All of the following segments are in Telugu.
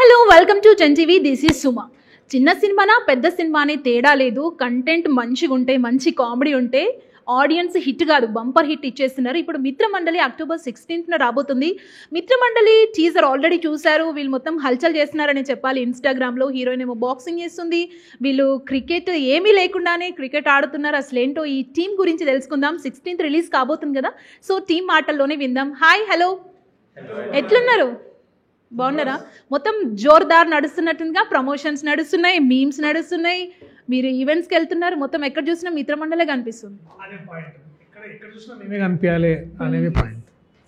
హలో వెల్కమ్ టు జంజీవి. This is Suma. చిన్న సినిమానా పెద్ద సినిమాని తేడా లేదు. కంటెంట్ మంచిగా ఉంటే, మంచి కామెడీ ఉంటే ఆడియన్స్ హిట్ కాదు, బంపర్ హిట్ ఇచ్చేస్తున్నారు. ఇప్పుడు మిత్రమండలి అక్టోబర్ 16న రాబోతుంది. మిత్రమండలి టీజర్ ఆల్రెడీ చూశారు. వీళ్ళు మొత్తం హల్చల్ చేస్తున్నారని చెప్పాలి. ఇన్స్టాగ్రామ్లో హీరోయిన్ ఏమో బాక్సింగ్ చేస్తుంది, వీళ్ళు క్రికెట్ ఏమీ లేకుండానే క్రికెట్ ఆడుతున్నారు. అసలు ఏంటో ఈ టీం గురించి తెలుసుకుందాం. 16th రిలీజ్ కాబోతుంది కదా, సో టీం మాటల్లోనే విందాం. హాయ్, హలో, ఎట్లున్నారు? బాగున్నారా? మొత్తం జోర్దార్ నడుస్తున్నట్టుగా ప్రమోషన్స్ నడుస్తున్నాయి, మీమ్స్ నడుస్తున్నాయి, మీరు ఈవెంట్స్కి వెళ్తున్నారు. మొత్తం ఎక్కడ చూసినా మిత్రమండలే కనిపిస్తుంది.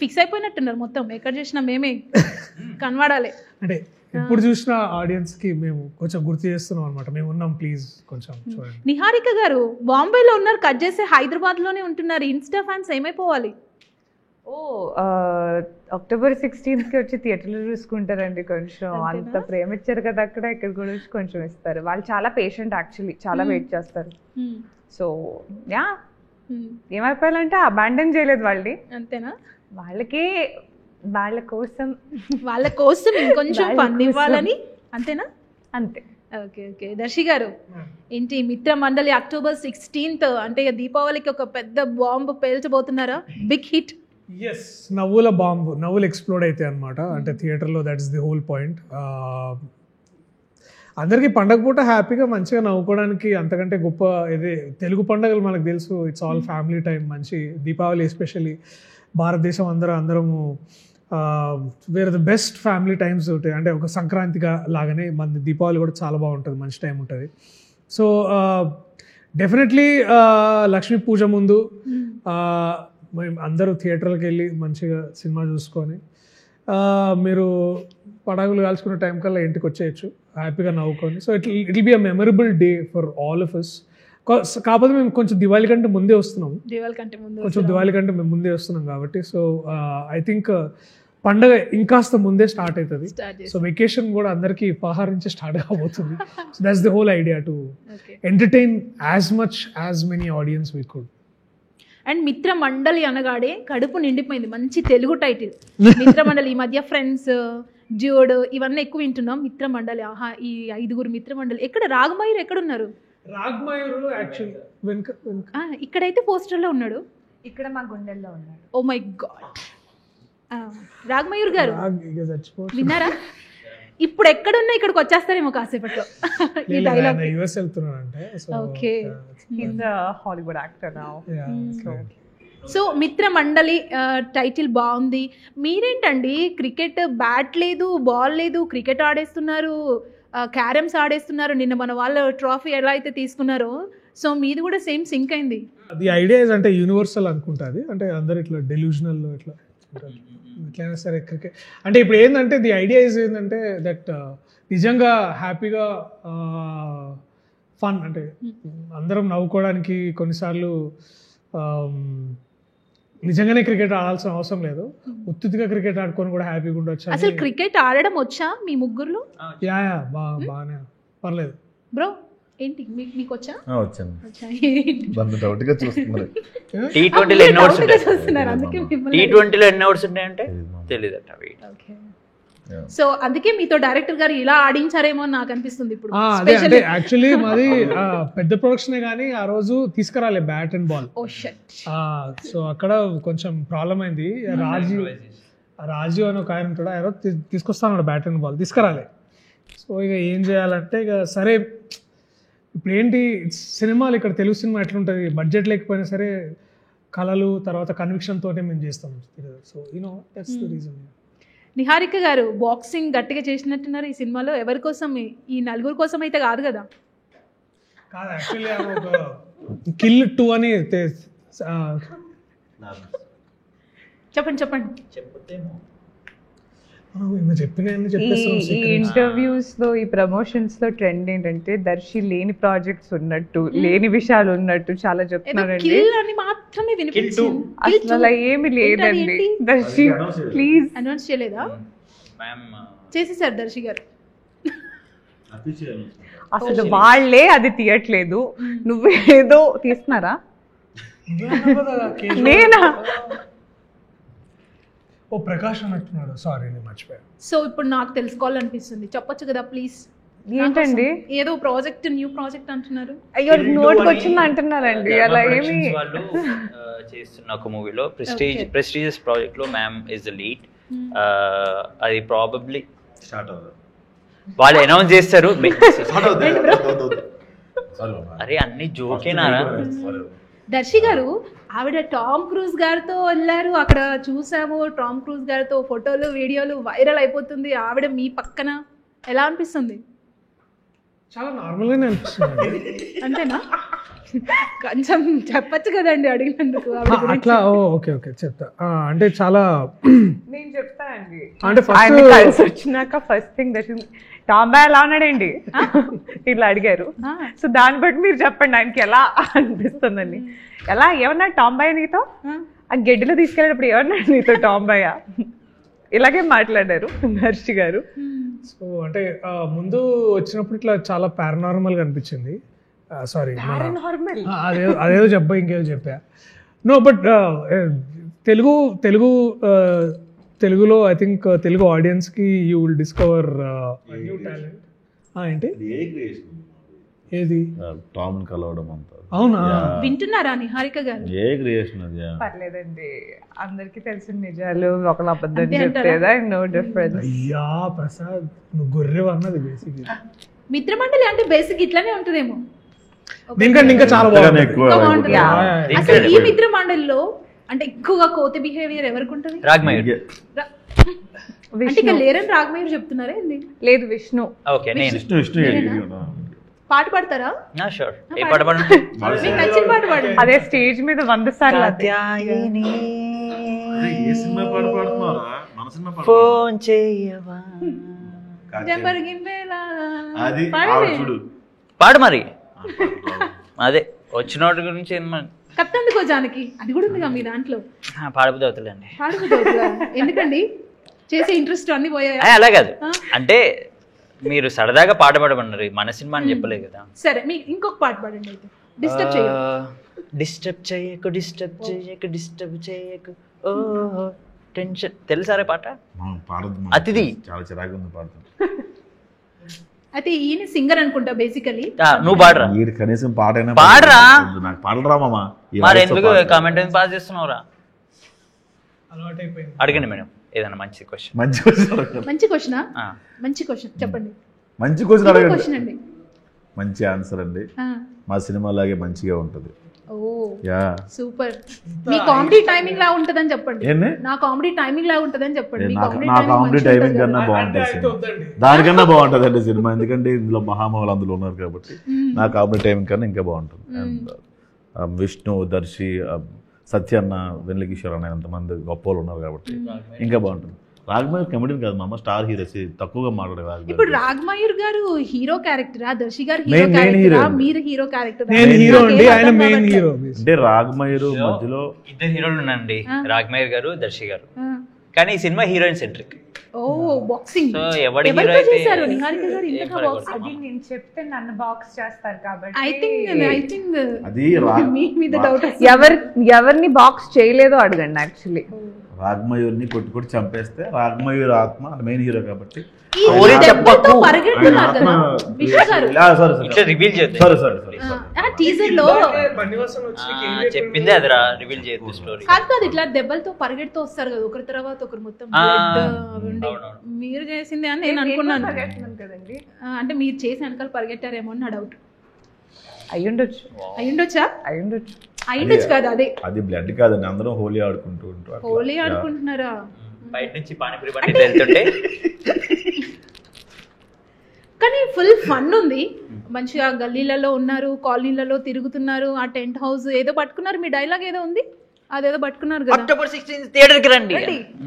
ఫిక్స్ అయిపోయినట్టున్నారు మొత్తం. ఎక్కడ చూసినా మేమే కనబడాలి అంటే ఎప్పుడు చూసినా ఆడియన్స్ కి మేము కొంచెం గుర్తు చేస్తున్నాం అనమాట. మేము ఉన్నాం, ప్లీజ్ కొంచెం చూడండి. నిహారిక గారు బాంబేలో ఉన్నారు, కట్ చేసి హైదరాబాద్ లోనే ఉంటున్నారు. ఇన్స్టా ఫ్యాన్స్ ఏమైపోవాలి? అక్టోబర్ 16th వచ్చి థియేటర్లో చూసుకుంటారండి. కొంచెం అంత ప్రేమ ఇచ్చారు కదా అక్కడ, ఇక్కడ కూడా కొంచెం ఇస్తారు. వాళ్ళు చాలా పేషెంట్, యాక్చువల్లీ చాలా వెయిట్ చేస్తారు. సో యా, ఏమైపోయాలంటే అబాండన్ చేయలేదు వాళ్ళని, అంతేనా? వాళ్ళకి వాళ్ళ కోసం ఇంకొంచెం ఫన్ ఇవ్వాలని, అంతేనా? అంతే. Okay okay. దర్శి గారు ఏంటి, మిత్రమండలి అక్టోబర్ 16th అంటే దీపావళికి ఒక పెద్ద బాంబు పేల్చబోతున్నారా? Big hit. ఎస్, నవ్వుల బాంబు, నవ్వులు ఎక్స్ప్లోడ్ అవుతాయి అనమాట. అంటే థియేటర్లో that is the whole point. అందరికీ పండగ పూట హ్యాపీగా మంచిగా నవ్వుకోవడానికి అంతకంటే గొప్ప ఇది తెలుగు పండుగలు మనకు తెలుసు. It's all family time. మంచి దీపావళి ఎస్పెషల్లీ భారతదేశం అందరము wear the best family times ఉంటాయి. అంటే ఒక సంక్రాంతిగా లాగానే మన దీపావళి కూడా చాలా బాగుంటుంది, మంచి టైం ఉంటుంది. సో డెఫినెట్లీ లక్ష్మీ పూజ ముందు మేము అందరూ థియేటర్కి వెళ్ళి మంచిగా సినిమా చూసుకొని మీరు పడగలు కాల్చుకునే టైం కల్లా ఇంటికి వచ్చేయచ్చు, హ్యాపీగా నవ్వుకొని. So it will be a memorable day for all of us. కాకపోతే మేము కొంచెం దివాళీ కంటే ముందే వస్తున్నాం, దివాళీ కంటే మేము ముందే వస్తున్నాం కాబట్టి సో ఐ థింక్ పండగ ఇంకాస్త ముందే స్టార్ట్ అవుతుంది. సో వెకేషన్ కూడా అందరికీ పదహారు నుంచి స్టార్ట్ కాబోతుంది. So that's the whole idea, to entertain as much as many audience we could. And Mitramandali అనగాడే కడుపు నిండిపోయింది. మంచి తెలుగు టైటిల్ మిత్రమండలి. ఈ మధ్య ఫ్రెండ్స్, డ్యూడ్ ఇవన్నీ ఎక్కువ వింటున్నాం. మిత్రమండలి, ఆహా, ఈ 5గురు మిత్రమండలి. ఎక్కడ రాగమయూర్ ఎక్కడున్నారు? రాగమయూర్ యాక్చువల్లీ ఇక్కడైతే పోస్టర్లో ఉన్నాడు, ఇక్కడ మా గుండెల్లో ఉన్నాడు. Oh my God. రాగమయూర్ గారు విన్నారా? ఇప్పుడు ఎక్కడున్నా ఇక్కడికి వచ్చేస్తారేమో కాసేపట్లో. ఈ డైలాగ్ యుఎస్ వెళ్తున్నానంటే. Okay, he's a Hollywood actor now. So Mitramandali title బాగుంది. మీరేంటండి, క్రికెట్ బ్యాట్ లేదు, బాల్ లేదు, క్రికెట్ ఆడేస్తున్నారు, క్యారమ్స్ ఆడేస్తున్నారు. నిన్న మన వాళ్ళ ట్రాఫీ ఎలా అయితే తీసుకున్నారో, సో మీది కూడా సేమ్ సింక్ అయింది. ది ఐడియా అంటే యూనివర్సల్ అనుకుంటుంది. అంటే అందరు ఇట్లా డెల్యూజనల్ ఇట్లా ఎట్లయినా సరే క్రికెట్ అంటే ఇప్పుడు ఏంటంటే ది ఐడియా ఏంటంటే దట్ నిజంగా హ్యాపీగా ఫన్ అంటే అందరం నవ్వుకోవడానికి కొన్నిసార్లు నిజంగానే క్రికెట్ ఆడాల్సిన అవసరం లేదు, ఉత్తుగా క్రికెట్ ఆడుకొని కూడా హ్యాపీగా ఉండొచ్చు. అసలు క్రికెట్ ఆడడం వచ్చా మీ ముగ్గురులో? యా బాగానే, పర్లేదు. బ్రో ఏంటి, మీకు వచ్చా? T20లో ఎన్ని ఓవర్స్ ఉంటాయంటే తెలియదట. సో అందుకే మీతో డైరెక్టర్ గారు ఇలా ఆడించారేమో నాకు అనిపిస్తుంది ఇప్పుడు. అంటే యాక్చువల్లీ మాది పెద్ద ప్రొడక్షన్ కానీ ఆ రోజు తీసుకురాలే బ్యాట్ అండ్ బాల్. సో అక్కడ కొంచెం ప్రాబ్లం అయింది. రాజీవ్ అని ఒక ఆయన ఉంటాడు, ఆ రోజు తీసుకొస్తాను బ్యాట్ అండ్ బాల్ తీసుకురాలే. సో ఇక ఏం చేయాలంటే ఇక సరే, ఇప్పుడు ఏంటి సినిమాలు, ఇక్కడ తెలుగు సినిమా ఎట్లుంటుంది, బడ్జెట్ లేకపోయినా సరే కళలు తర్వాత కన్విక్షన్ తోటే మేము చేస్తాం. So you know that's the reason. Niharika గారు బాక్సింగ్ గట్టిగా చేసినట్టున్నారు ఈ సినిమాలో. ఎవరి కోసం? ఈ నలుగురు కోసం అయితే కాదు కదా? కాదు, యాక్చువల్లీ ఒక కిల్ 2 అని చెప్పండి. ఈ ఇంటర్వ్యూస్ లో, ఈ ప్రమోషన్స్ లో ట్రెండ్ ఏంటంటే దర్శి లేని ప్రాజెక్ట్స్ ఉన్నట్టు, లేని విషయాలు ఉన్నట్టు చాలా చెప్తున్నారండి. అసలు ఏమి లేదండి. దర్శి ప్లీజ్ అనౌన్స్ చేయలేదా? చేసేసారు దర్శి గారు. అసలు వాళ్ళే అది తీయట్లేదు, నువ్వేదో తీస్తున్నారా? నేనా? ఓ ప్రకాష్ అన్నట్టున్నాడు, సారీ నేను మర్చిపోయాను. సో ఇప్పుడు నాకు తెలుసుకోవాలనిపిస్తుంది, చెప్పొచ్చు కదా ప్లీజ్. ఏంటండి? ఏదో ప్రాజెక్ట్, న్యూ ప్రాజెక్ట్ అంటున్నారు. అయ్యో నోట్కి వచ్చింది అంటున్నారండి. అలా ఏమి వాళ్ళు చేస్తున్న ఒక మూవీలో ప్రెస్టీజియస్ ప్రాజెక్ట్ లో మ్యామ్ ఇస్ ద లీడ్. అది ప్రాబబ్లీ వాళ్ళు అనౌన్స్ చేస్తారు. అరే అన్ని జోకేనారా? దర్శి గారు, ఆవిడ టామ్ క్రూజ్ గారితో వెళ్ళారు, అక్కడ చూసాము. టామ్ క్రూజ్ గారితో ఫోటోలు వీడియోలు వైరల్ అయిపోతుంది. ఆవిడ మీ పక్కన ఎలా అనిపిస్తుంది? చాలా నార్మల్గానే అనిపిస్తుంది. అంతేనా? కొంచెం చెప్పచ్చు కదండి అడిగినందుకు. ఆవిడ గురించి. అట్లా ఓకే ఓకే చెప్తా. అంటే చాలా నేను చెప్తానండి. అంటే ఆయన ఫస్ట్ కలిసి వచ్చినాక ఫస్ట్ థింగ్ దర్శి టాంబాయ్ ఎలా ఉన్నాడండి ఇట్లా అడిగారు. సో దాన్ని బట్టి మీరు చెప్పండి ఆయనకి ఎలా అనిపిస్తుందని. ఎలా ఏమన్నా టాంబాయ్ నీతో ఆ గడ్డిలో తీసుకెళ్ళేటప్పుడు ఏమన్నా నీతో టాంబాయ్ ఇలాగే మాట్లాడారు దర్శి గారు. సో అంటే ముందు వచ్చినప్పుడు ఇట్లా చాలా పారానార్మల్గా అనిపించింది. సారీ అదేదో చెప్పా, ఇంకేదో చెప్పా. నో బట్ తెలుగులో ఐ థింక్ తెలుగు ఆడియన్స్కి you will discover new talent. ఏంటి ఏది టామ్ కలవడం అంతా అవునా? వింటున్నారా నిహారిక గారు? ఏ క్రియేషన్ అది? పర్లేదండి, అందరికి తెలిసిన నిజాలు ఒకళ్ళు అబద్ధం చెప్తేదా నో డిఫరెన్స్. అయ్యా ప్రసాద్, నువ్వు గొర్రె అన్నది బేసిక్. మిత్రమండలి అంటే బేసిక్ ఇట్లానే ఉంటుందేమో. దీనికంటే ఇంకా చాలా బాగుంది. బాగుంటుంది. అసలు ఈ మిత్రమండలిలో అంటే ఎక్కువగా కోతి బిహేవియర్ ఎవరికి ఉంటుంది? రాగ్మయూర్. అంటే ఇక లేరని రాగమయూర్ చెప్తున్నారా ఏంది? లేదు విష్ణు. ఓకే నేను విష్ణు పాట పాడతారా? షూర్. ఏ పాట పాడండి? మీకు నచ్చిన పాట పాడండి. అదే స్టేజ్ మీద 100 సార్లు ఫోన్ చేయవా జంబరగింబేలా అది పాడండి. పాడు మరి. అదే వచ్చినోటి గురించి కత్తందుకో జానకి అది కూడా ఉందిగా మీ దాంట్లో. పాడబుద్ది అవుతుందండి. పాడుకుంటా ఎందుకండి? చేసే ఇంట్రెస్ట్ అన్ని పోయాయి. అలా కాదు, అంటే మీరు సరదాగా పాట పాడమన్నారు, మన సినిమా అని చెప్పలేదు కదా. సరే మీ ఇంకొక పాట పాడండి అయితే. డిస్టర్బ్ చేయకు. డిస్టర్బ్ చేయకు డిస్టర్బ్ చేయకు డిస్టర్బ్ చేయకు ఓ టెన్షన్. తెలుసారే పాట? అతిథి. చాలా చిరాకు ఉంది పాడతాం. అయితే ఈయన సింగర్ అనుకుంటా బేసికలీ. నువ్వు పాడరా? వీడు కనీసం పాటైనా పాడరా. నాకు పాడరా మామ. మరి ఎందుకు కామెంట్ ఎందుకు పాస్ చేస్తున్నావురా? అలవాటైపోయింది. అడగండి మేడం ఏదైనా మంచి క్వశ్చన్. మంచి క్వశ్చన్. మంచి క్వశ్చనా? మంచి క్వశ్చన్ చెప్పండి. మంచి క్వశ్చన్ అడగండి. క్వశ్చన్ అండి. మంచి ఆన్సర్ అండి. మా సినిమా లాగే మంచిగా ఉంటుంది. ఓ యా సూపర్. మీ కామెడీ టైమింగ్ లా ఉంటదని చెప్పండి. ఏంది? నా కామెడీ టైమింగ్ లా ఉంటదని చెప్పండి. మీ నా కామెడీ టైమింగ్ కన్నా బాగుంటుంది సినిమా. దానికన్నా బాగుంటుంది అండి సినిమా, ఎందుకంటే ఇందులో మహామహులు అందులో ఉన్నారు కాబట్టి. నా కామెడీ టైమింగ్ కన్నా ఇంకా బాగుంటుంది. అండ్ విష్ణు, దర్శి, సత్యన్న, వెన్నెల కిషోర్ అనే అంతమంది గొప్ప వాళ్ళు ఉన్నారు కాబట్టి ఇంకా బాగుంటుంది. రాగ్మయూర్ కమెడీ కాదు మామ, స్టార్ హీరోస్ తక్కువగా మాట్లాడే రాగ్మయూర్. ఇప్పుడు రాగ్మయూర్ గారు హీరో క్యారెక్టరా, దర్శి గారు హీరో నేను క్యారెక్టరా, హీరో. మీరు హీరో క్యారెక్టర్? నేను హీరో అండి, ఆయన మెయిన్ హీరో. అంటే రాగ్మయూర్ మధ్యలో ఇద్దరు హీరోలు ఉన్నారండి, రాగ్మయూర్ గారు, దర్శి గారు. కానీ ఈ సినిమా హీరోయిన్ సెంట్రిక్. ఓ బాక్సింగ్. సో ఎవరి హీరో ఎవరితో అయితే చేశారు నిహారిక గారు ఇంతగా బాక్సింగ్? అది నేను చెప్తే నన్ను బాక్స్ చేస్తారు కాబట్టి ఐ థింక్ అది మీ మీద డౌట్. ఎవరిని బాక్స్ చేయలేదో అడగండి. యాక్చువల్లీ రాగ్మయూర్ని కొట్టి చంపేస్తే రాగ్మయూర్ ఆత్మ మెయిన్ హీరో కాబట్టి ఓరే చెప్పకు. పరిగెడుతున్నారు కదా విష్ణు గారు. ఇట్లా రివీల్ చేద్దాం. టీజర్ లో చెప్పిందే అదిరా, రివీల్ చేయొద్దు స్టోరీ. కాదు ఇట్లా దెబ్బలతో పరిగెడుతూ వస్తారు కదా ఒకరి తర్వాత ఒకరు మొత్తం blood ఉండి. మీరు చేసింది అని నేను అనుకున్నాను కదండి. అంటే మీరు చేసి వెనకాల పరిగెట్టారేమో అని నా డౌట్. అయ్యుండొచ్చు. అయ్యుండొచ్చా? అయ్యుండొచ్చు. అయ్యుండొచ్చు కదా. అదే అది బ్లడ్ కాదండి, అందరం హోలీ ఆడుకుంటూ ఉంటాం. హోలీ ఆడుకుంటున్నారా? బయట నుంచి పానీపూరి బండి వెళ్తుంటే కానీ ఫుల్ ఫన్ ఉంది. మంచిగా గల్లీలలో ఉన్నారు, కాలనీలలో తిరుగుతున్నారు, ఆ టెంట్ హౌస్ ఏదో పట్టుకున్నారు. మీ డైలాగ్ ఏదో ఉంది, అదేదో పట్టుకున్నారు కదా. అక్టోబర్ 16 థియేటర్కి రండి.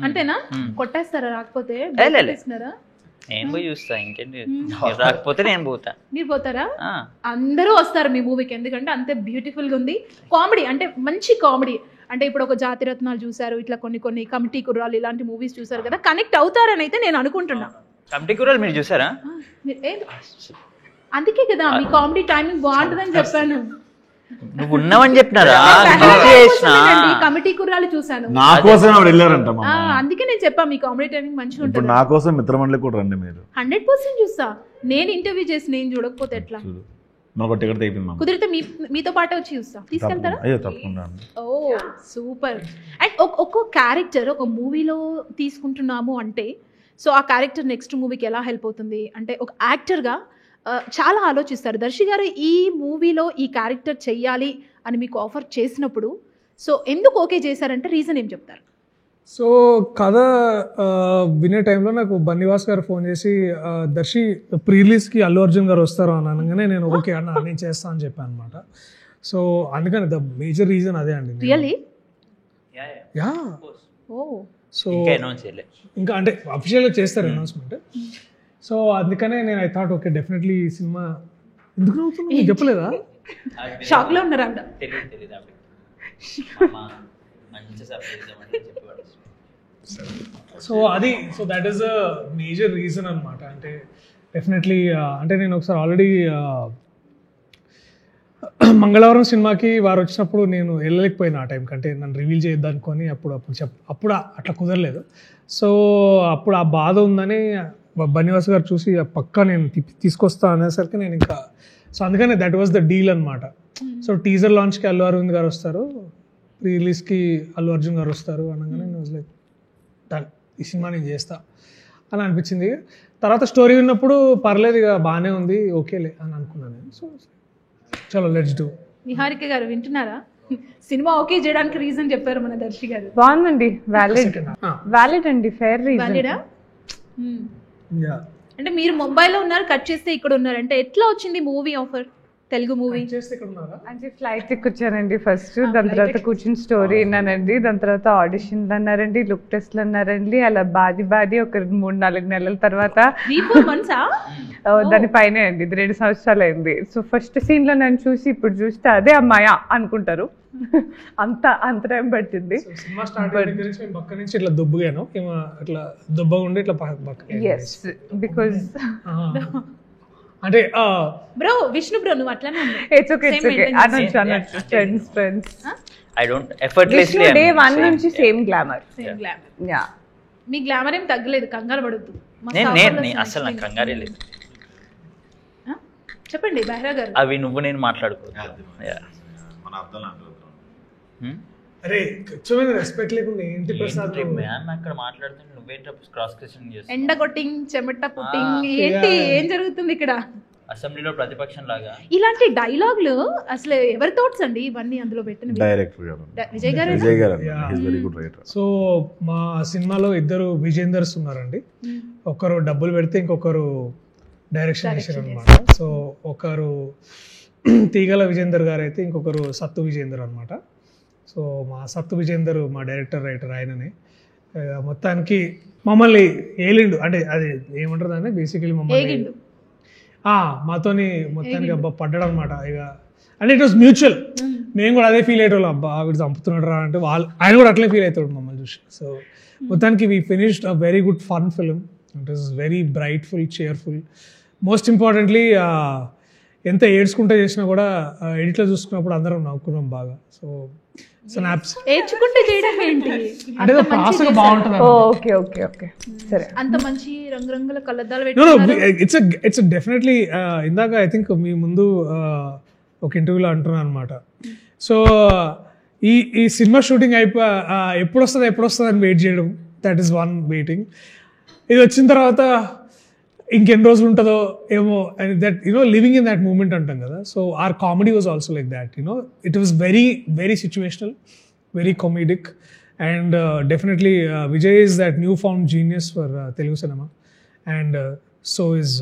అంతేనా? కొట్టేస్తారా రాకపోతే? ఇస్తున్నారా? నేను పోయి చూస్తా, ఇంకేంటి. రాకపోతే నేను పోతా. మీరు పోతారా? అందరూ వస్తారు మీ మూవీకి, ఎందుకంటే అంతే బ్యూటిఫుల్ గా ఉంది. కామెడీ అంటే మంచి కామెడీ. అంటే ఇప్పుడు ఒక జాతిరత్నాలు చూసారు, ఇట్లా కొన్ని కమిటీ కుర్రాలు ఇలాంటి మూవీస్ చూసారు కదా, కనెక్ట్ అవుతారని అయితే నేను అనుకుంటున్నా. కమిటీ కుర్రాలు మీరు చూసారా? అందుకే కదా మీ కామెడీ టైమింగ్ బాగుంటుందని చెప్పాను. నువ్వు ఉన్నావని చెప్పినారా కమిటీ కుర్రాలు చూసాను, నా కోసం ఆవిడ వెళ్ళారంట మా అమ్మ. అందుకే నేను చెప్పా మీ కామెడీ టైమింగ్ మంచిగా ఇప్పుడు ఉంటుంది. నా కోసం మిత్రమండలి కూడా రండి మీరు. 100% చూస్తా. నేను ఇంటర్వ్యూ చేసి నేను చూడకపోతే ఎట్లా? చూడు నాకు టికెట్ తెగిపోయింది మా కుదిరితే మీతో పాటు వచ్చి చూస్తా. తీసుకెళ్తారా? అయ్యో తప్పకుండా అండి. ఓ సూపర్. అండ్ ఒక్కో క్యారెక్టర్ ఒక మూవీలో తీసుకుంటున్నాము అంటే సో ఆ క్యారెక్టర్ నెక్స్ట్ మూవీకి ఎలా హెల్ప్ అవుతుంది అంటే ఒక యాక్టర్గా చాలా ఆలోచిస్తారు. దర్శి గారు ఈ మూవీలో ఈ క్యారెక్టర్ చెయ్యాలి అని మీకు ఆఫర్ చేసినప్పుడు సో ఎందుకు ఓకే చేశారంటే రీజన్ ఏం చెప్తారు? సో కథ వినే టైంలో నాకు బన్నివాస్ గారు ఫోన్ చేసి దర్శి ప్రీ రిలీజ్కి అల్లు అర్జున్ గారు వస్తారు అని అనగానే నేను ఓకే అన్న నేను చేస్తాను అని చెప్పాను అనమాట. సో అందుకని ద మేజర్ రీజన్ అదే అండి. రియల్లీ? యా. ఓ సో ఇంకా అంటే అఫీషియల్గా చేస్తారు అనౌన్స్మెంట్. సో అందుకనే నేను ఐ థాట్ ఓకే డెఫినెట్లీ ఈ సినిమా ఎందుకు అవుతుంది చెప్పలేదా? షాక్లో ఉన్నారు ఆవిడ. సో అది so that is a major reason అనమాట. అంటే డెఫినెట్లీ అంటే నేను ఒకసారి ఆల్రెడీ మంగళవారం సినిమాకి వారు వచ్చినప్పుడు నేను వెళ్ళలేకపోయినా ఆ టైంకి, అంటే నన్ను రివీల్ చేయొద్దనుకొని అప్పుడు అట్లా కుదరలేదు. సో అప్పుడు ఆ బాధ ఉందని బన్నివాస్ గారు చూసి పక్కా నేను తీసుకొస్తా అనేసరికి నేను ఇంకా సో అందుకనే దట్ వాస్ ద డీల్ అనమాట. సో టీజర్ లాంచ్కి అల్లు అరవింద్ గారు వస్తారు, ప్రీ రిలీజ్కి అల్లు అర్జున్ గారు వస్తారు అనగానే నేను వాజ్ లైక్ డన్, ఈ సినిమా నేను చేస్తా అని అనిపించింది. తర్వాత స్టోరీ విన్నప్పుడు పర్లేదు ఇక బాగానే ఉంది ఓకేలే అని అనుకున్నాను నేను. సో చలో లెట్స్ డూ. నిహారిక గారు వింటున్నారా? సినిమా ఓకే చేయడానికి రీజన్ చెప్పారు మన దర్శి గారు. బాగుందండి, వ్యాలిడ్ అండి, ఫెయిర్ రీజన్. అంటే మీరు ముంబైలో ఉన్నారు, కట్ చేస్తే ఇక్కడ ఉన్నారు అంటే ఎట్లా వచ్చింది మూవీ ఆఫర్? తెలుగు మూవీ అంటే ఫ్లైట్ ఎక్కొచ్చానండి ఫస్ట్, దాని తర్వాత కూర్చుని స్టోరీ విన్నానండి, దాని తర్వాత ఆడిషన్లు అన్నారండి, లుక్ టెస్ట్లు అన్నారండి, అలా బాది ఒక 3-4 నెలల తర్వాత దానిపైనే అండి, ఇది 2 సంవత్సరాలు అయింది. సో ఫస్ట్ సీన్ లో నన్ను చూసి ఇప్పుడు చూస్తే అదే అమ్మాయా అనుకుంటారు, అంత టైం పట్టింది. ఇట్లా దుబ్బగాను ఇట్లా దుబ్బగా ఉండి ఇట్లా బికాజ్ అంటే బ్రో విష్ణు బ్రో నువ్వు అట్లానే ఇట్స్ ఓకే అనొచ్చు friends I don't effortlessly day 1 నుంచి సేమ్ గ్లామర్ యా. మీ గ్లామర్ ఏం తగ్గలేదు, కంగారు పడొద్దు. నేను అసలు నాకు కంగారే లేదు. చెప్పండి బెహ్రా గారు. అవి నువ్వు నేను మాట్లాడుకోవచ్చు. అరే కొంచెం రెస్పెక్ట్ లేకుండా ఏంటి ప్రసాద్ మ్యామ్ అక్కడ మాట్లాడుతుంటే నువ్వేంటి క్రాస్ క్వశ్చన్ చేస్తావు? ఎండ కొట్టింగ్ చెమట పుట్టింగ్ ఏంటి ఏం జరుగుతుంది ఇక్కడ? అసెంబ్లీలో ప్రతిపక్షం లాగా ఇలాంటి డైలాగులు అసలు ఎవరి థాట్స్ అండి ఇవన్నీ అందులో పెట్టిన? డైరెక్టర్ గారు విజయ్ గారు. His very good writer. So మా సినిమాలో 2 విజేందర్స్ ఉన్నారండి. ఒకరు డబ్బులు పెడితే ఇంకొకరు డైరెక్షన్ చేశారు అనమాట. సో ఒకరు తీగల విజేందర్ గారు అయితే ఇంకొకరు సత్తు విజేందర్ అనమాట. సో మా సత్తు విజేందర్ మా డైరెక్టర్ రైటర్ ఆయననే. మొత్తానికి మమ్మల్ని ఏలిండు, అంటే అది ఏమంటారు దాన్ని బేసికలీ మమ్మల్ని మాతోని మొత్తానికి అబ్బా పడ్డాడు అనమాట. ఇక అంటే ఇట్ వాస్ మ్యూచువల్. మేము కూడా అదే ఫీల్ అయ్యేటోళ్ళు, అబ్బా వీడు చంపుతున్నాడు రా అంటే ఆయన కూడా అట్లే ఫీల్ అవుతాడు మమ్మల్ని చూసి. సో మొత్తానికి we finished a very good fun film. It is very brightful, cheerful. Most importantly ఎంత ఏడ్చుకుంటే చేసినా కూడా ఎడిట్లో చూసుకున్నప్పుడు అందరం నవ్వుకున్నాం బాగా. సో ఏడ్చుకుంటే చేయడం ఏంటి అంటే ప్రాసెస్ బాగుంటుంది. ఓకే ఓకే ఓకే సరే. అంత మంచి రంగురంగుల కళ్ళద్దాలు ఇట్స్ డెఫినెట్లీ ఇందాక ఐ థింక్ మీ ముందు ఒక ఇంటర్వ్యూలో అంటున్నాను అనమాట. సో ఈ సినిమా షూటింగ్ ఎప్పుడు వస్తుంది అని వెయిట్ చేయడం, దట్ ఈస్ వన్ వెయిటింగ్. ఇది వచ్చిన తర్వాత ఇంకెన్ని రోజులు ఉంటుందో ఏమో, that living in that moment అంటాం కదా. So our comedy was also like that. It was very very situational, very comedic, and definitely Vijay is that new found genius for Telugu cinema, and so is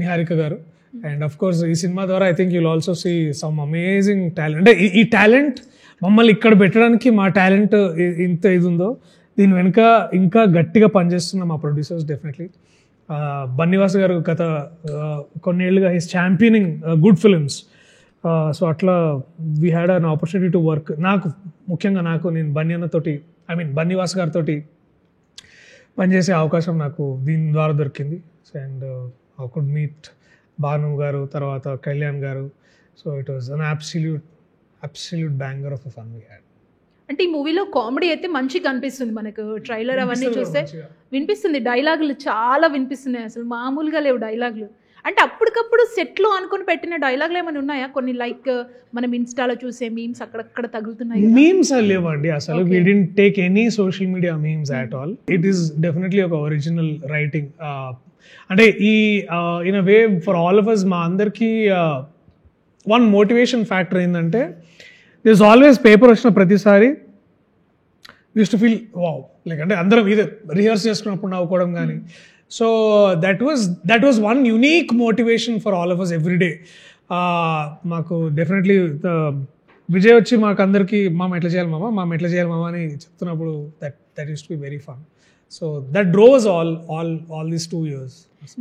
Niharika garu. And of course ఈ సినిమా ద్వారా I think you'll also see some amazing talent. అంటే ఈ టాలెంట్ మమ్మల్ని ఇక్కడ పెట్టడానికి మా టాలెంట్ ఇంత ఇది ఉందో, దీని వెనుక ఇంకా గట్టిగా పనిచేస్తున్న మా ప్రొడ్యూసర్స్ డెఫినెట్లీ. బన్నివాస్ గారు గత కొన్నేళ్ళుగా his championing good films. So అట్లా we had an opportunity to work. ముఖ్యంగా నేను బన్నివాస్ గారితో పనిచేసే అవకాశం నాకు దీని ద్వారా దొరికింది. And I could meet Bhanu garu, తర్వాత Kalyan garu. So it was an absolute absolute banger of a fun we had. అంటే ఈ మూవీలో కామెడీ అయితే మంచిగా కనిపిస్తుంది మనకు, ట్రైలర్ అవన్నీ చూస్తే వినిపిస్తుంది, డైలాగులు చాలా వినిపిస్తున్నాయి, అసలు మామూలుగా లేవు డైలాగులు. అంటే అప్పటికప్పుడు సెట్లో అనుకుని పెట్టిన డైలాగులు ఏమైనా ఉన్నాయా కొన్ని, లైక్ మనం ఇన్స్టాలో చూసే మీమ్స్ అక్కడక్కడ తగులుతున్నాయి? మీమ్స్ లేవండి అసలు. We didn't take any social media memes at all. It is definitely ఒక ఒరిజినల్ రైటింగ్. అంటే ఈ in a way for all of us, మా అందరికీ వన్ మోటివేషన్ ఫ్యాక్టర్ ఏంటంటే, దిస్ ఆల్వేస్ పేపర్ వచ్చిన ప్రతిసారి used to feel wow, like అంటే అందరం ఇది రిహర్స్ చేసుకున్నప్పుడు నవ్వుకోవడం కానీ. So that was one unique motivation for all of us every day. మాకు డెఫినెట్లీ విజయ్ వచ్చి మాకు అందరికీ మామ ఎట్లా చేయాలి మామ అని చెప్తున్నప్పుడు that used to be very fun. So that drove all these 2 years.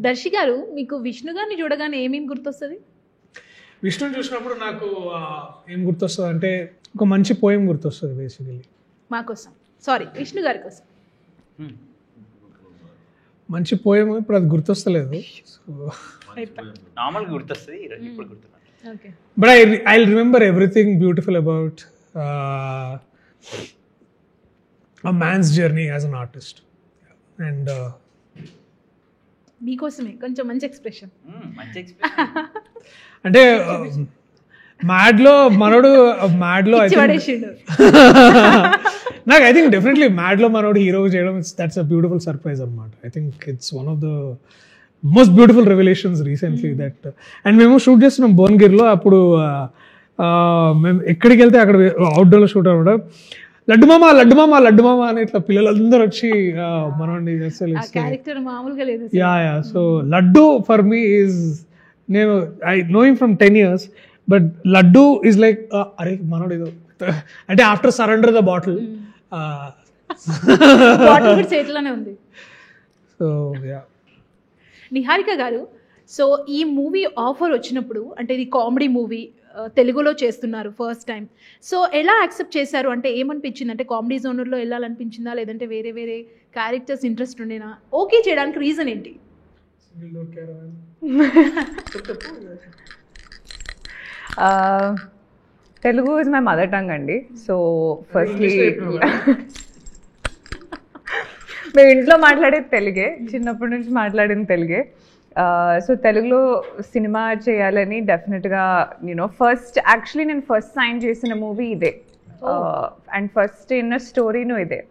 Darshi గారు, మీకు విష్ణు గారిని చూడగానే ఏమేమి గుర్తొస్తుంది? విష్ణుని చూసినప్పుడు నాకు ఏం గుర్తొస్తుంది అంటే, ఒక మంచి పోయం గుర్తొస్తుంది బేసికలీ. మా కోసం, సారీ విష్ణు గారి కోసం. మంచి పోయం, ఇప్పుడు అది గుర్తొస్తలేదు. నార్మల్ గుర్తొస్తుంది, ఇప్పుడు గుర్తున్నా. Okay, but I remember everything beautiful about a man's journey as an artist. And మీకోసమే కొంచెం మంచి ఎక్స్ప్రెషన్. మంచి ఎక్స్పీరియన్స్. అంటే మ్యాడ్లో మనోడు నాకు ఐ థింక్ డెఫినెట్లీ మ్యాడ్లో మనోడు హీరో చేయడం, దట్స్ అ బ్యూటిఫుల్ సర్ప్రైజ్ అనమాట. I think it's one of the most beautiful revolutions recently that. And మేము షూట్ చేస్తున్నాం భువనగిరిలో. అప్పుడు మేము ఎక్కడికి వెళ్తే అక్కడ అవుట్డోర్లో షూట్ అనమాట. లడ్డు మామ అని ఇట్లా పిల్లలందరూ వచ్చి మనోడిని అసలు క్యారెక్టర్ మామూలుగా లేదు. Yeah. So Laddu for me is, నేను I know him from 10 years, but Laddu is like అరే మనోడు ఏదో అంటే ఆఫ్టర్ సరెండర్ ద బాటిల్. చేతిలోనే ఉంది. So yeah. నిహారిక గారు, సో ఈ మూవీ ఆఫర్ వచ్చినప్పుడు, అంటే ఇది కామెడీ మూవీ, తెలుగులో చేస్తున్నారు ఫస్ట్ టైం, సో ఎలా యాక్సెప్ట్ చేశారు? అంటే ఏమనిపించింది? అంటే కామెడీ జోనర్లో వెళ్ళాలనిపించిందా, లేదంటే వేరే వేరే క్యారెక్టర్స్ ఇంట్రెస్ట్ ఉండేనా? ఓకే చేయడానికి రీజన్ ఏంటి? Telugu is my mother tongue అండి. సో ఫస్ట్లీ మేము ఇంట్లో మాట్లాడేది తెలుగే, చిన్నప్పటి నుంచి మాట్లాడేది తెలుగే. సో తెలుగులో సినిమా చేయాలని డెఫినెట్గా ఫస్ట్ యాక్చువల్లీ నేను ఫస్ట్ సైన్ చేసిన మూవీ ఇదే, అండ్ ఫస్ట్ ఇన్న స్టోరీను ఇదే.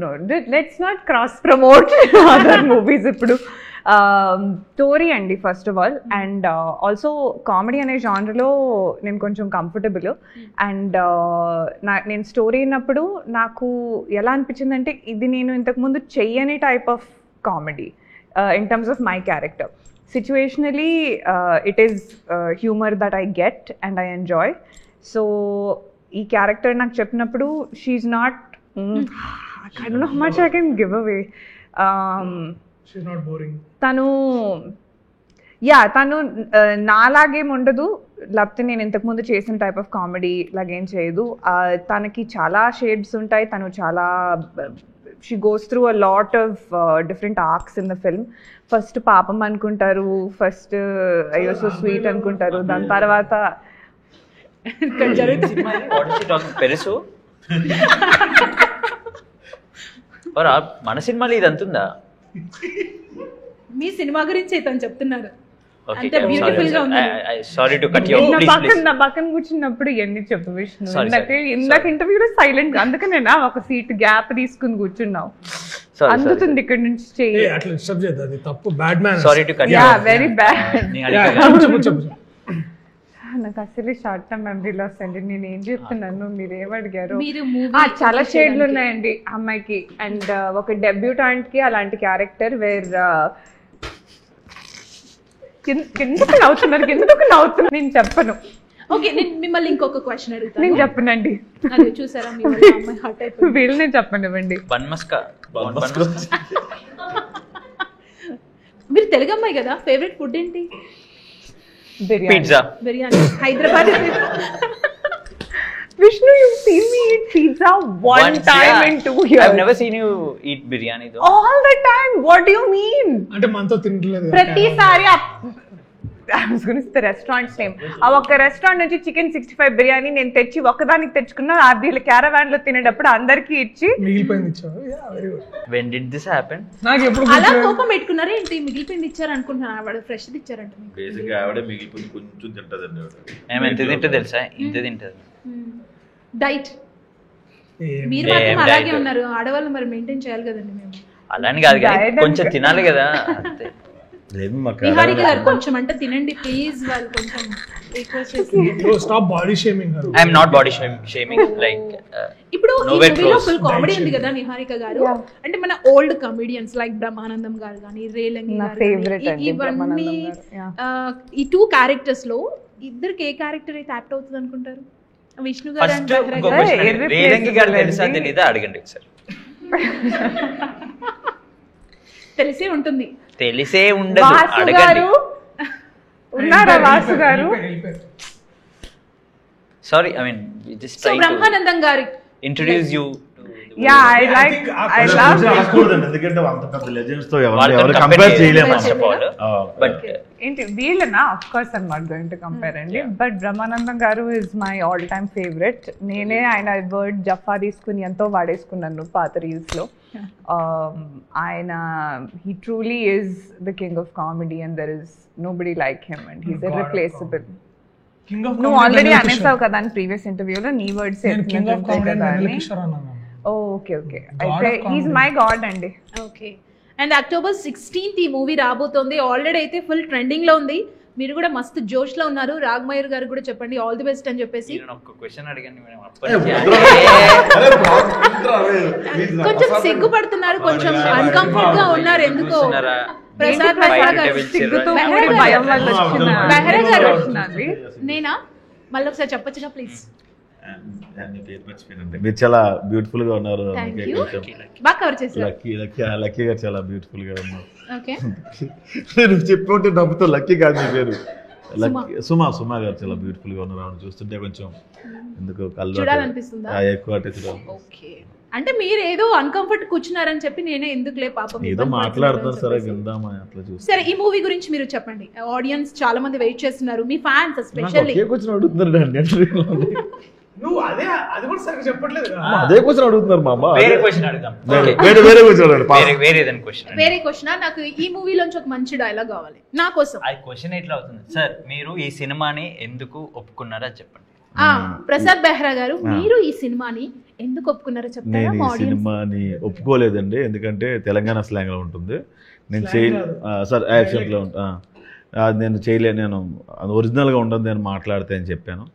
No. Let's not cross promote other movies ఇప్పుడు. స్టోరీ అండి first of all, and also comedy అనే జానర్లో నేను కొంచెం కంఫర్టబుల్. అండ్ నేను స్టోరీ అయినప్పుడు నాకు ఎలా అనిపించిందంటే, ఇది నేను ఇంతకుముందు చెయ్యని type of comedy in terms of my character. Situationally it is humour that I get and I enjoy. So ఈ క్యారెక్టర్ నాకు చెప్పినప్పుడు, she not, I don't know how much I can give away. She's not boring. తను నాలాగేం ఉండదు, లేకపోతే నేను ఇంతకుముందు చేసిన టైప్ ఆఫ్ కామెడీ లాగేం చేయదు. తనకి చాలా షేడ్స్ ఉంటాయి. తను చాలా, she goes through a lot of different arcs in the film. First పాపం అనుకుంటారు, ఫస్ట్ అయ్యో సో స్వీట్ అనుకుంటారు, దాని తర్వాత పెరుసు. మన సినిమాలో ఇది అంతుందా? మీ సినిమా గురించి అయితే చెప్తున్నారు. అంత బ్యూటిఫుల్ గా ఉంది. Sorry to cut you of. నా పక్కన కూర్చున్నప్పుడు ఎన్ని చెప్పు విష్ణు, ఇందాక ఇంటర్వ్యూలో సైలెంట్, అందుకనే ఒక సీట్ గ్యాప్ తీసుకుని కూర్చున్నావు. అందుతుంది ఇక్కడ నుంచి చెయ్యి. అట్లా డిస్టర్బ్ చేయదు, అది తప్పు. Bad man. Sorry to cut you of. Very bad. చెప్పు. నాకు అసలు షార్ట్ టర్మ్ మెమరీ లాస్ అండి. నేను ఏం చెప్తున్నాను, మీరు ఏమడిగారు? మీరు చాలా షేడ్లు ఉన్నాయండి అమ్మాయికి. అండ్ ఒక డెబ్యూటాంట్ కి అలాంటి క్యారెక్టర్ వేర్ ఎందుకు నవ్వుతున్నారు నేను చెప్పను. ఓకే, నేను మిమ్మల్ని ఇంకొక క్వశ్చన్ అడుగుతాను. నేను చెప్పనండి. అది చూసారా, మీ అమ్మాయి హర్ట్ అయిపోయింది. వీళ్ళు నేను చెప్పనివ్వండి. మీరు తెలుగు అమ్మాయి కదా, ఫేవరెట్ ఫుడ్ ఏంటి? Biryani. Hyderabad. Vishnu, you've seen me eat pizza one time in 2 years. I've never seen you eat biryani though. All the time. What do you mean? అంటే మనతో తింటలేదు ప్రతిసారి I was going to say the restaurant's name. ఆ ఒక్క రెస్టారెంట్ నుంచి చికెన్ 65 బిర్యానీ నేను తెచ్చి ఒక్కదానికి తెచ్చుకున్నా, వీళ్ళ క్యారవాన్ లో తినేటప్పుడు అందరికి ఇచ్చి మిగిలిపోయింది ఇచ్చావు. Very good. When did this happen? నాకు ఎప్పుడు అలా కోపం పెట్టుకున్నారా ఏంటి? మిగిలిపోయింది ఇచ్చారు అనుకుంటున్నాను, వాడు ఫ్రెష్ ఇచ్చారంట మీకు. బేసిక్ గా ఆవిడే మిగిలిపోయి కొంచెం తింటదండి ఆవిడ. మేము ఎంత తింటే తెలుసా? ఇంత తింటది. డైట్ ఏం మీరు మాత్రం ఏం అలాగే diet? ఉన్నారు. ఆడవాళ్ళు మరి మెయింటైన్ చేయాలి కదండి మేము. అలాని కాదు కానీ Diet కొంచెం తినాలి కదా అంతే. లేదు మాకు నిహారిక గారు కొంచెం అంటే తినండి ప్లీజ్, వాళ్ళు కొంచెం రిక్వెస్ట్ చేస్తున్నారు. Stop body shaming her. I'm not body shaming like ఇప్పుడు ఈ Nowhere మూవీలో close. ఫుల్ కామెడీ ఉంది కదా నిహారిక గారు. అంటే మన ఓల్డ్ కమెడియన్స్ లైక్ బ్రహ్మానందం గారు కానీ, రేలంగి నా గారు favorite గానీ, అండి ఇవన్నీ బ్రహ్మానందం గారు. Yeah. ఈ 2 క్యారెక్టర్స్ లో ఇద్దరికి ఏ క్యారెక్టర్ అయితే యాప్ట్ అవుతుంది అనుకుంటారు? విష్ణు గారు ఫస్ట్ అండ్ బెహ్రా ఇంకో గారు. క్వశ్చన్, రేలంగి గారు తెలుసా తెలీదా అడగండి సార్. తెలిసే ఉంటుంది. తెలిసే ఉండదు, వాసు అడగండి. గారు ఉన్నారా? వాసు గారు sorry I mean just so try to Brahmanandam గారి introduce you. Yeah I like I love అనకూడదండి, ఎందుకంటే అంత పెద్ద లెజెండ్స్ తో ఎవరు వాళ్ళతో కంపేర్ compare చేయలేము ఫస్ట్ ఆఫ్ ఆల్. బట్ ఏంటి వీళ్ళనా? Of course I'm not going to compare అండి, బట్ బ్రహ్మానందం గారు is my all time favourite. నేనే ఆయన వర్డ్ జఫా తీసుకుని ఎంతో వాడేసుకున్నాను పాత రీల్స్ లో. ఆయన he truly is the king of comedy and there is nobody like him and he's irreplaceable. King of నువ్వు ఆల్రెడీ అనేసావు కదా అని ప్రీవియస్ ఇంటర్వ్యూలో, నీ వర్డ్స్ కింగ్ ఆఫ్ కామెడీ కదా అని. కిషోర్ అన్నాను. ఓకే ఓకే, అయితే హీస్ మై గాడ్ అండి. ఓకే. అండ్ అక్టోబర్ 16th ఈ మూవీ రాబోతోంది. ఆల్రెడీ అయితే ఫుల్ ట్రెండింగ్ లో ఉంది. మీరు కూడా మస్తు జోష్ లో ఉన్నారు. రాగ్మయూర్ గారు కూడా చెప్పండి ఆల్ ది బెస్ట్ అని చెప్పేసి. నేను ఒక క్వశ్చన్ అడిగాను మేడం, కొంచెం సిగ్గుపడుతున్నారు, కొంచెం అన్కంఫర్ట్ గా ఉన్నారు ఎందుకో. ప్రసాద్ బెహ్రా గారు, సిగ్గుతో బెహ్రా కూడి గారు. భయం వల్ల వచ్చిన బెహ్రా గారు. వచ్చినది. నేనా? మళ్ళీ ఒకసారి చెప్పొచ్చుగా ప్లీజ్. మీరు చాలా బ్యూటిఫుల్ గా ఉన్నారు. థ్యాంక్ అందుకే యూ. కొంచెం బాగా కవర్ చేశారు. లక్కీ గారు చాలా బ్యూటిఫుల్ గా ఉన్నారు. ఓకే. నేను చెప్పుకుంటే నవ్వుతూ లక్కీ కాదు మీ పేరు. సుమా గారు చాలా బ్యూటిఫుల్ గా ఉన్నారు. ఆవిడ చూస్తుంటే కొంచెం ఎందుకు కళ్ళు చూడాలనిపిస్తుందా? ఎక్కువ అంటే చూడాలి. ఓకే. అంటే మీరు ఏదో అన్కంఫర్ట్ కూర్చున్నారని చెప్పి నేనే ఎందుకులే పాపం ఏదో ఇబ్బంది మాట్లాడుతున్నారు పడుతున్నారని సరే చెప్పేసి. విందామా అట్లా చూస్తే. సరే ఈ మూవీ గురించి మీరు చెప్పండి. ఆడియన్స్ చాలా మంది వెయిట్ చేస్తున్నారు, మీ ఫ్యాన్స్ ఎస్పెషల్లీ. అదే క్వశ్చన్ అడుగుతున్నారు. నువ్వు అది కూడా సరిగ్గా చెప్పట్లేదు కదా. అదే క్వశ్చన్ అడుగుతున్నారు మా అమ్మ. వేరే క్వశ్చన్ అడుగుదాం. వేరే క్వశ్చన్ అడగండి. వేరే ఏదైనా క్వశ్చన్. వేరే క్వశ్చన్. నాకు ఈ మూవీలోంచి ఒక మంచి డైలాగ్ కావాలి నా కోసం. ఆ క్వశ్చన్ ఎట్లా అవుతుంది సార్? మీరు ఈ సినిమాని ఎందుకు ఒప్పుకున్నారా చెప్పండి. ప్రసాద్ బెహ్రా గారు, మీరు ఈ సినిమాని ఎందుకు ఒప్పుకున్నారో చెప్తారా నేను మా ఈ ఆడియన్స్? సినిమాని ఒప్పుకోలేదండి, ఎందుకంటే తెలంగాణ స్లాంగ్ లో ఉంటుంది. నేను సార్ యాక్సెంట్ లో నేను చేయలేను, నేను ఒరిజినల్గా ఉండదు నేను మాట్లాడితే అని చెప్పాను.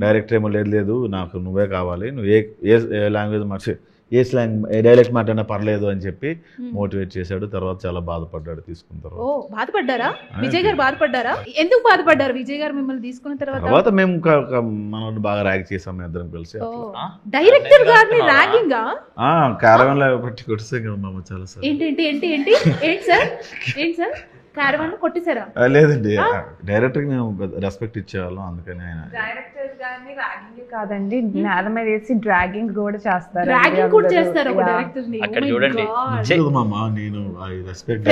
డైరెక్టర్ ఏమో లేదు నాకు నువ్వే కావాలి, నువ్వు ఏ లాంగ్వేజ్ మార్చి ఏ స్లాంగ్ ఏ డైలెక్ట్ మాట్లాడినా పర్లేదు అని చెప్పి మోటివేట్ చేశాడు. తర్వాత చాలా బాధపడ్డాడు తీసుకున్న తర్వాత. ఓ బాధపడ్డారా? విజయ్ గారు బాధపడ్డారా? ఎందుకు బాధపడ్డారు విజయ్ గారు మిమ్మల్ని తీసుకున్న తర్వాత? తర్వాత మేము మనం బాగా ర్యాగ్ చేసాం మేము ఇద్దరం కలిసి. డైరెక్టర్ గారిని ర్యాగింగా? క్యారవన్ లో పెట్టి కొట్టేసాం కదా మామ చాలా సార్. ఏంటి సార్ క్యారవాన్ కొట్టేశారా? లేదండి, డైరెక్టర్ కి మేము రెస్పెక్ట్ ఇచ్చేవాళ్ళం, అందుకని ఆయన. డైరెక్టర్స్ గాని ర్యాగింగ్ కాదండి, నేల మీద వేసి డ్రాగింగ్ కూడా చేస్తారు. ర్యాగింగ్ కూడా చేస్తారు ఒక డైరెక్టర్ ని. అక్కడ చూడండి. మామ నేను రెస్పెక్ట్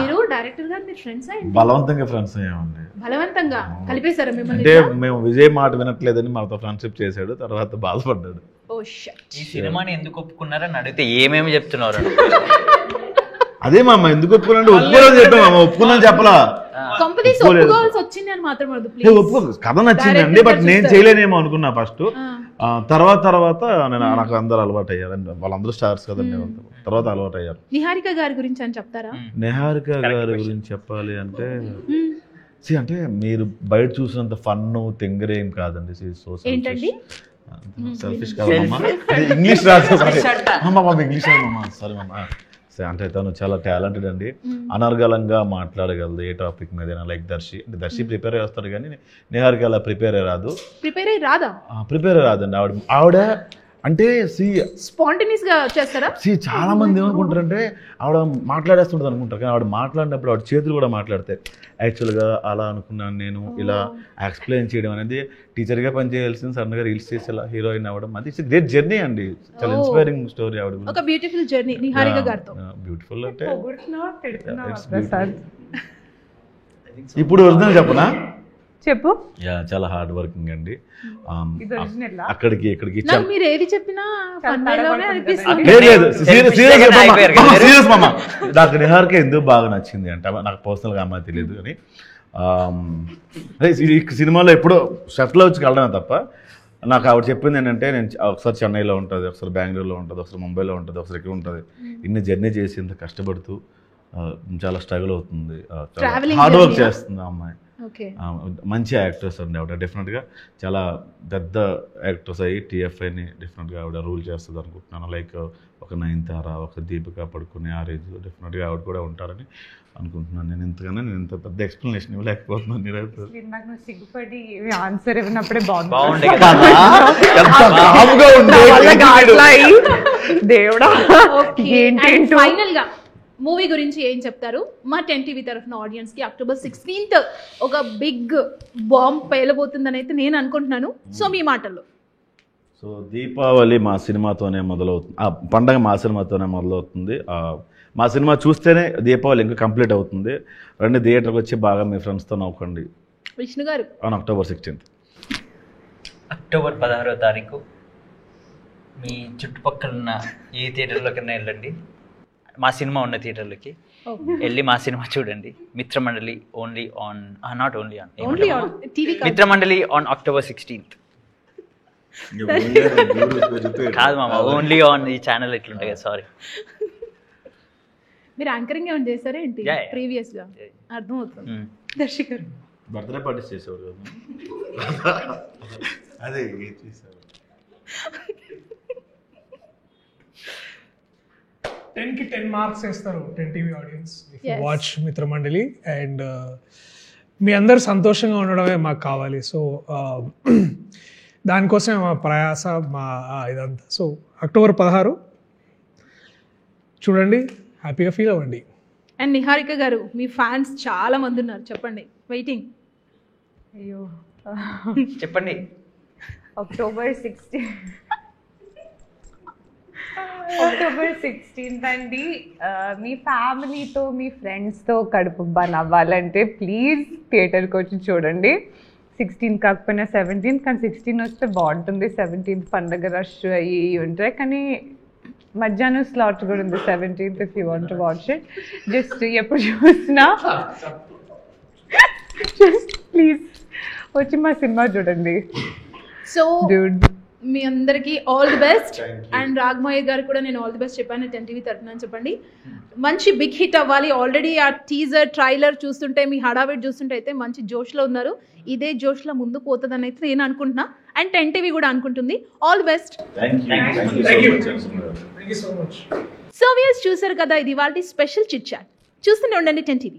మీరు డైరెక్టర్ గారు మీరు ఫ్రెండ్స్ అయ్యండి. బలవంతంగా ఫ్రెండ్స్ అయ్యామండి. బలవంతంగా కలిపేశారా మిమ్మల్ని? అంటే మేము విజయ్ మాట వినట్లేదని మాతో ఫ్రెండ్షిప్ చేశాడు, తర్వాత బాధపడ్డాడు. ఓ షట్. ఈ సినిమాని ఎందుకు ఒప్పుకున్నారని అడిగితే ఏమేమి చెప్తున్నారు? అదే మామ ఎందుకు ఒప్పుకున్నాడు? ఒప్పుకోలేదు చెప్పా మామ, ఒప్పుకున్నాను చెప్పలా. కంపెనీస్ ఒప్పుకోవాల్సి వచ్చింది అని మాత్రం వద్దు ప్లీజ్. కథ నచ్చిందండి, బట్ నేను చేయలేనేమో అనుకున్నా ఫస్ట్. తర్వాత నాకు అందరు అలవాటు అయ్యారు, వాళ్ళందరూ స్టార్స్ కదండి, తర్వాత అలవాటు అయ్యారు. నిహారిక గారి గురించి అని చెప్తారా? నిహారిక గారి గురించి చెప్పాలి అంటే అంటే మీరు బయట చూసినంత ఫన్ తెంగరేం కాదండి. ఏంటండి? సెల్ఫిష్ కాదమ్మా, ఇంగ్లీష్ రాదు ఇంగ్లీష్ రాదమ్మా, సారీ మమ్మా. అంటే తను చాలా టాలెంటెడ్ అండి, అనర్గళంగా మాట్లాడగలదు ఏ టాపిక్ మీద. లైక్ దర్శి ప్రిపేర్ చేస్తాడు కానీ నిహారిక అలా ప్రిపేర్ రాదు. ప్రిపేర్ రాదండి. ఆవిడ అంటే స్పాంటేనియస్ గా చేస్తారా? చాలా మంది ఏమనుకుంటారంటే ఆవిడ మాట్లాడేస్తుంటుంది అనుకుంటారు, కానీ ఆవిడ మాట్లాడినప్పుడు ఆవిడ చేతులు కూడా మాట్లాడతాయి. యాక్చువల్గా అలా అనుకున్నాను నేను, ఇలా ఎక్స్ప్లెయిన్ చేయడం అనేది టీచర్గా పనిచేయాల్సింది సడన్గా రీల్స్ చేసి ఇలా హీరోయిన్ అవ్వడం, అది ఇట్స్ గ్రేట్ జర్నీ అండి. చాలా ఇన్స్పైరింగ్ స్టోరీ ఆవిడ. ఒక బ్యూటిఫుల్ జర్నీ నిహారిక గారితో. బ్యూటిఫుల్ అంటే ప్రసాద్ ఇప్పుడు ఒరిజినల్ చెప్పనా? చెప్పు. చాలా హార్డ్ వర్కింగ్ అండి. ఇది ఒరిజినల్ అక్కడికి ఇక్కడికి నాకు మీరు ఏది చెప్పినా ఫన్నీలోనే అనిపిస్తుంది. లేదు సీరియస్ మామ. నాకు నిహారిక ఎందుకు బాగా నచ్చింది అంటే, నాకు పర్సనల్గా అమ్మాయి తెలియదు కానీ అదే ఈ సినిమాలో ఎప్పుడో షర్ట్లో వచ్చి కలడమే తప్ప నాకు ఆవిడ చెప్పింది ఏంటంటే, నేను ఒకసారి చెన్నైలో ఉంటుంది, ఒకసారి బెంగళూరులో ఉంటుంది, ఒకసారి ముంబైలో ఉంటుంది, ఒకసారి ఇక్కడ ఉంటుంది. ఇన్ని జర్నీ చేసి ఇంత కష్టపడుతూ చాలా స్ట్రగుల్ అవుతుంది, హార్డ్ వర్క్ చేస్తుంది ఆ అమ్మాయి. మంచి యాక్టర్స్ అండి ఆవిడ. డెఫినెట్గా చాలా పెద్ద యాక్టర్స్ అయ్యి టీఎఫ్ఐని డెఫినెట్గా ఆవిడ రూల్ చేస్తుంది అనుకుంటున్నాను. లైక్ ఒక నయనతార, ఒక దీపిక పడుకునే ఆ రేంజ్లో డెఫినెట్గా ఆవిడ కూడా ఉంటారని అనుకుంటున్నాను. నేను ఇంత పెద్ద ఎక్స్ప్లెనేషన్ ఇవ్వలేకపోతున్నాను. నాకు సిగ్గుపడి ఆన్సర్ ఇవ్వనప్పుడే దేవుడా. ఫైనల్ గా మూవీ గురించి ఏం చెప్తారు మా 10TV తరఫున ఆడియన్స్ కి? October 16th ఒక బిగ్ బాంబ్ పేలబోతుందని అయితే నేను అనుకుంటున్నాను. సో మీ మాటల్లో. సో దీపావళి మా సినిమాతోనే మొదలవుతుంది, పండగ మా సినిమాతోనే మొదలవుతుంది. మా సినిమా చూస్తేనే దీపావళి ఇంకా కంప్లీట్ అవుతుంది. రండి థియేటర్కి వచ్చి బాగా మీ ఫ్రెండ్స్తో నవ్వుకోండి. విష్ణు గారు, ఆన్ October 16th. October 16వ తారీఖు మీ చుట్టుపక్కల ఉన్న ఏ థియేటర్లోకైనా వెళ్ళండి, మా సినిమా ఉన్న థియేటర్లకి వెళ్ళి మా సినిమా చూడండి. Mitramandali only on not only on Mitramandali on October 16th. కాదు మామ, ఓన్లీ ఆన్ ఈ ఛానల్ ఎట్లుంటాయి కదా. సారీ, మీరు యాంకరింగ్ ఏమైనా చేస్తారా ఏంటి ప్రీవియస్ గా? అర్థం అవుతుంది. దర్శక్ గారు, బర్త్డే పార్టీస్ చేసేవారు అదే చేసేవారు. 10కి 10 మార్క్స్ వేస్తారు 10TV ఆడియన్స్ వాచ్ మిత్రమండలి. అండ్ మీ అందరు సంతోషంగా ఉండడమే మాకు కావాలి. సో దానికోసమే మా ప్రయాస, మా ఇదంతా. సో October 16 చూడండి, హ్యాపీగా ఫీల్ అవ్వండి. అండ్ నిహారిక గారు, మీ ఫ్యాన్స్ చాలా మంది ఉన్నారు, చెప్పండి. వెయిటింగ్. అయ్యో చెప్పండి. October 16th అండి. మీ ఫ్యామిలీతో మీ ఫ్రెండ్స్తో కడుపు నవ్వాలంటే ప్లీజ్ థియేటర్కి వచ్చి చూడండి. 16 కాకపోయినా 17, కానీ 16 వస్తే బాగుంటుంది. 17 పండగ రష్ అయ్యి ఉంటాయి, కానీ మధ్యాహ్నం స్లాట్ కూడా ఉంది 17th if you want to watch it. Just ఎప్పుడు చూసినా జస్ట్ ప్లీజ్ వచ్చి మా సినిమా చూడండి. సో మీ అందరికీ all the best. And Raghamayya గారు కూడా నేను ఆల్ ది బెస్ట్ చెప్పాను 10TV తరఫున అని చెప్పండి. మంచి బిగ్ హిట్ అవ్వాలి. ఆల్రెడీ ఆ టీజర్ ట్రైలర్ చూస్తుంటే, మీ హడావిడి చూస్తుంటే అయితే మంచి జోష్లో ఉన్నారు. ఇదే జోష్లో ముందు పోతుందని అయితే నేను అనుకుంటున్నా, అండ్ 10TV కూడా అనుకుంటుంది. All the best. So viewers, చూసారు కదా, ఇది వాళ్ళ స్పెషల్ చిట్ చాట్. చూస్తూనే ఉండండి 10TV.